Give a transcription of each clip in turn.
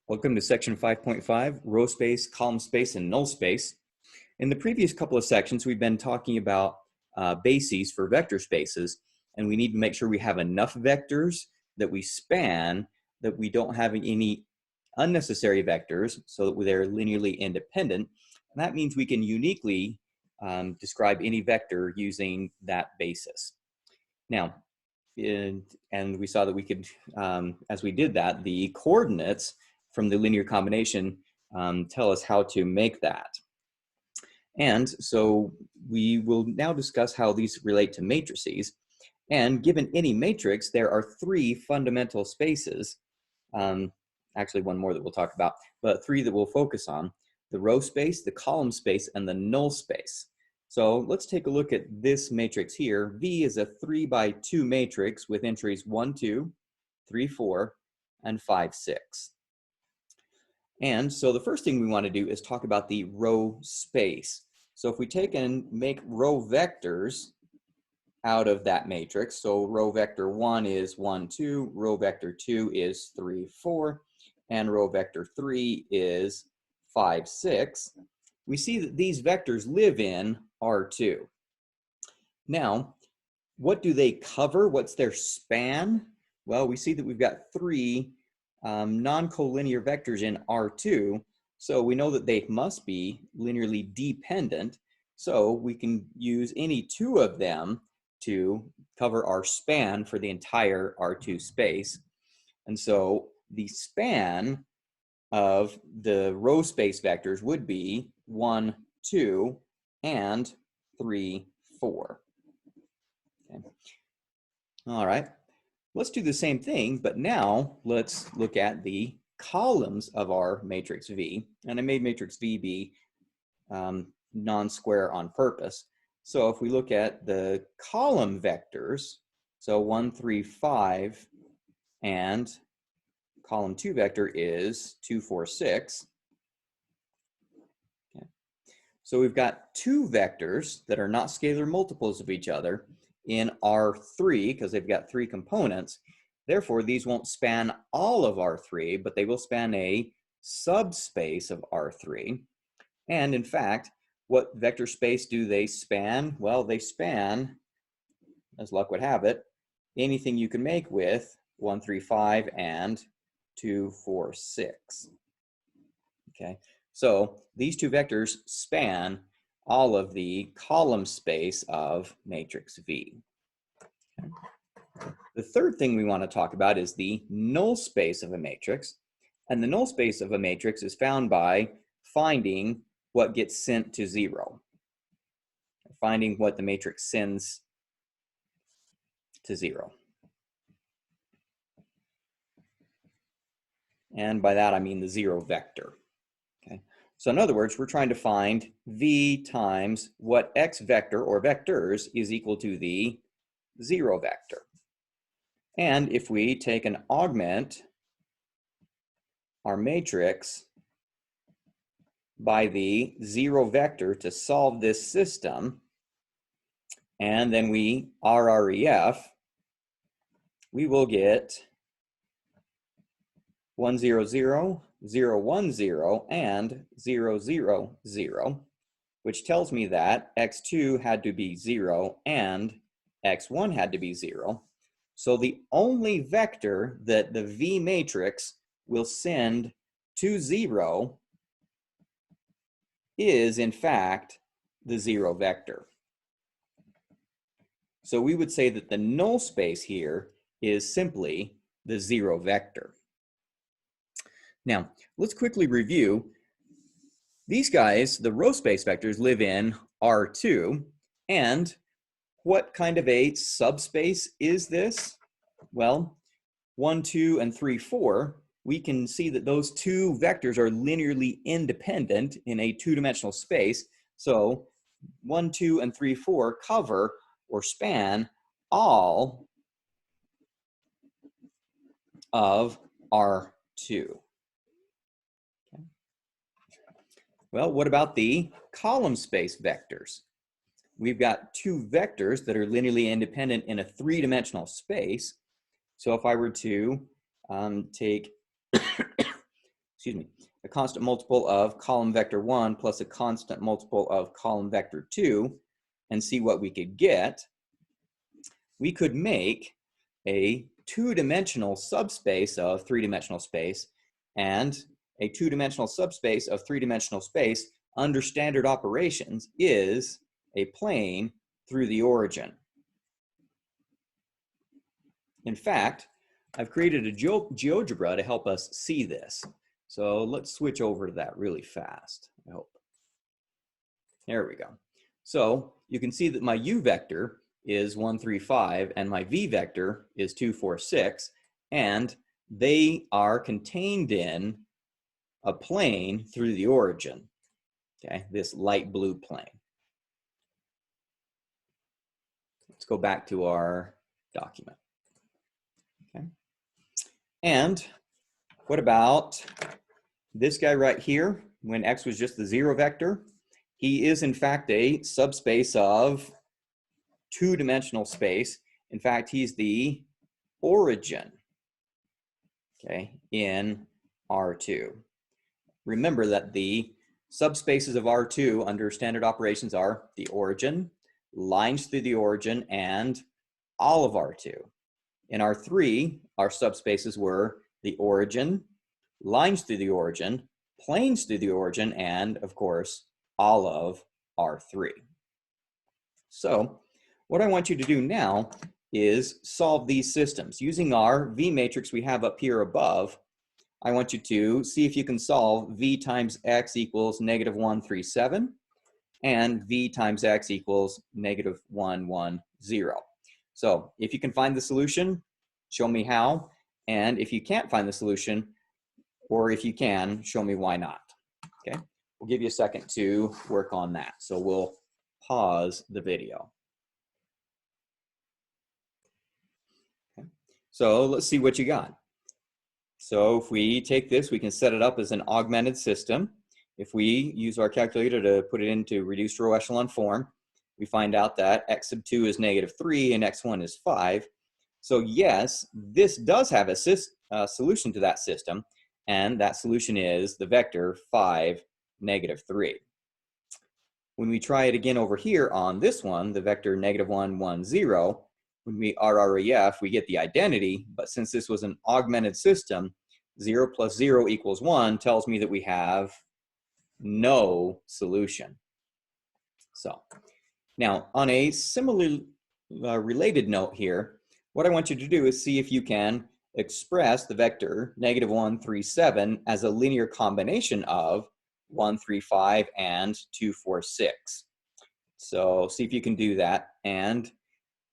Welcome to section 5.5, row space, column space, and null space. In the previous couple of sections, we've been talking about bases for vector spaces, and we need to make sure we have enough vectors that we span, that we don't have any unnecessary vectors, so that they're linearly independent. And that means we can uniquely describe any vector using that basis. Now, and we saw that we could, as we did that, the coordinates from the linear combination tell us how to make that. And so we will now discuss how these relate to matrices. And given any matrix, there are three fundamental spaces, actually one more that we'll talk about, but three that we'll focus on: the row space, the column space, and the null space. So let's take a look at this matrix here. V is a 3 by 2 matrix with entries 1, 2, 3, 4, and 5, 6. And so the first thing we want to do is talk about the row space. So if we take and make row vectors out of that matrix, so row vector 1 is 1, 2, row vector 2 is 3, 4, and row vector 3 is 5, 6, we see that these vectors live in R2. Now, what do they cover? What's their span? Well, we see that we've got three non-collinear vectors in R2, so we know that they must be linearly dependent, so we can use any two of them to cover our span for the entire R2 space. And so the span of the row space vectors would be 1, 2, and 3, 4. Okay. All right. Let's do the same thing, but now let's look at the columns of our matrix V. And I made matrix V be non-square on purpose. So if we look at the column vectors, so 1, 3, 5, and column 2 vector is 2, 4, 6. Okay. So we've got two vectors that are not scalar multiples of each other in R3 because they've got three components. Therefore, these won't span all of R3, but they will span a subspace of R3. And in fact, what vector space do they span? Well, they span, as luck would have it, anything you can make with 1, 3, 5 and 2, 4, 6. Okay, so these two vectors span all of the column space of matrix V. Okay. The third thing we want to talk about is the null space of a matrix. And the null space of a matrix is found by finding what gets sent to 0. Finding what the matrix sends to 0. And by that I mean the 0 vector. Okay. So in other words, we're trying to find V times what X vector or vectors is equal to the 0 vector. And if we take and augment our matrix by the 0 vector to solve this system, and then we RREF, we will get 1, 0, 0, 0, 1, 0, and 0, 0, 0, which tells me that x2 had to be 0 and x1 had to be 0. So the only vector that the V matrix will send to 0 is, in fact, the 0 vector. So we would say that the null space here is simply the 0 vector. Now, let's quickly review. These guys, the row space vectors, live in R2. And what kind of a subspace is this? Well, 1, 2, and 3, 4, we can see that those two vectors are linearly independent in a two-dimensional space. So 1, 2, and 3, 4 cover or span all of R2. Okay. Well, what about the column space vectors? We've got two vectors that are linearly independent in a three-dimensional space. So if I were to take excuse me, a constant multiple of column vector 1 plus a constant multiple of column vector 2 and see what we could get, we could make a two-dimensional subspace of three-dimensional space, and a two-dimensional subspace of three-dimensional space under standard operations is a plane through the origin. In fact, I've created a GeoGebra to help us see this. So let's switch over to that really fast, I hope. There we go. So you can see that my U vector is 1, 3, 5, and my V vector is 2, 4, 6, and they are contained in a plane through the origin, okay, this light blue plane. Let's go back to our document. Okay. And what about this guy right here, when x was just the 0 vector? He is in fact a subspace of two-dimensional space. In fact, he's the origin, okay, in R2. Remember that the subspaces of R2 under standard operations are the origin, lines through the origin, and all of R2. In R3, our subspaces were the origin, lines through the origin, planes through the origin, and of course, all of R3. So what I want you to do now is solve these systems. Using our V matrix we have up here above, I want you to see if you can solve V times X equals -137 and V times X equals -110. So if you can find the solution, show me how. And if you can't find the solution, or if you can, show me why not. Okay, we'll give you a second to work on that. So we'll pause the video. Okay. So let's see what you got. So if we take this, we can set it up as an augmented system. If we use our calculator to put it into reduced row echelon form, we find out that x sub 2 is -3 and x1 is 5. So yes, this does have a solution to that system, and that solution is the vector 5, -3. When we try it again over here on this one, the vector -1, 1, 0, when we RREF, we get the identity, but since this was an augmented system, 0 plus 0 equals 1 tells me that we have no solution. So now on a similarly related note here, what I want you to do is see if you can express the vector -137 as a linear combination of 1, 3, 5 and 2, 4, 6. So see if you can do that. And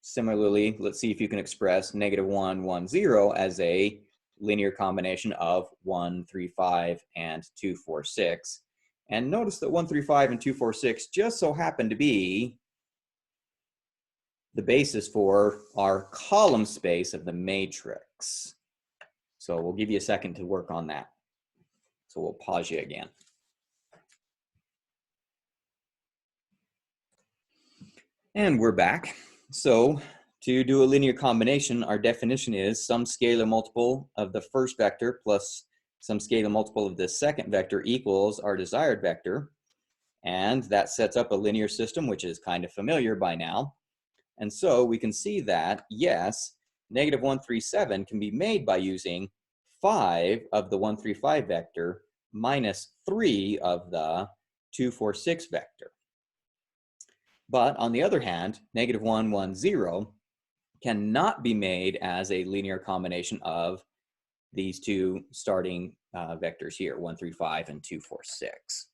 similarly, let's see if you can express -1, 1, 0 as a linear combination of 1, 3, 5 and 2, 4, 6. And notice that 1, 3, 5 and 2, 4, 6 just so happen to be the basis for our column space of the matrix. So we'll give you a second to work on that. So we'll pause you again. And we're back. So to do a linear combination, our definition is some scalar multiple of the first vector plus some scalar multiple of the second vector equals our desired vector. And that sets up a linear system, which is kind of familiar by now. And so we can see that, yes, -137 can be made by using 5 of the 1, 3, 5 vector minus 3 of the 2, 4, 6 vector. But on the other hand, -1, 1, 0 cannot be made as a linear combination of these two starting vectors here, 1, 3, 5 and 2, 4, 6.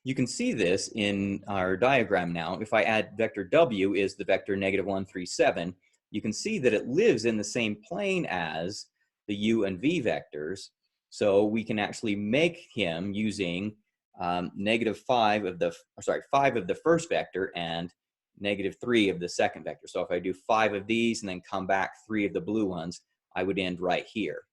You can see this in our diagram now. If I add vector W is the vector -137, you can see that it lives in the same plane as the U and V vectors. So we can actually make him using -5 of the first vector and -3 of the second vector. So if I do 5 of these and then come back 3 of the blue ones, I would end right here.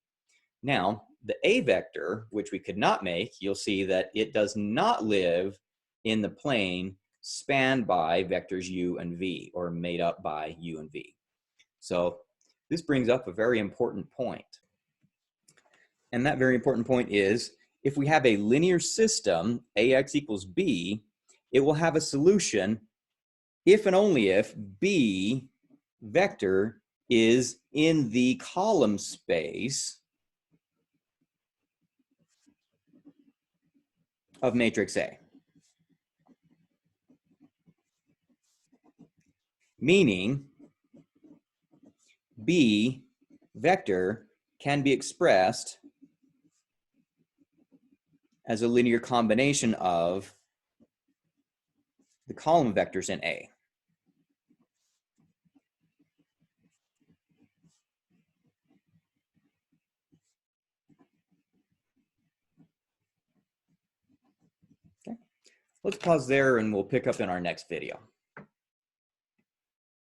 Now, the A vector, which we could not make, you'll see that it does not live in the plane spanned by vectors U and V, or made up by U and V. So this brings up a very important point. And that very important point is, if we have a linear system, AX equals B, it will have a solution if and only if B vector is in the column space of matrix A. Meaning, B vector can be expressed as a linear combination of the column vectors in A. Okay. Let's pause there and we'll pick up in our next video.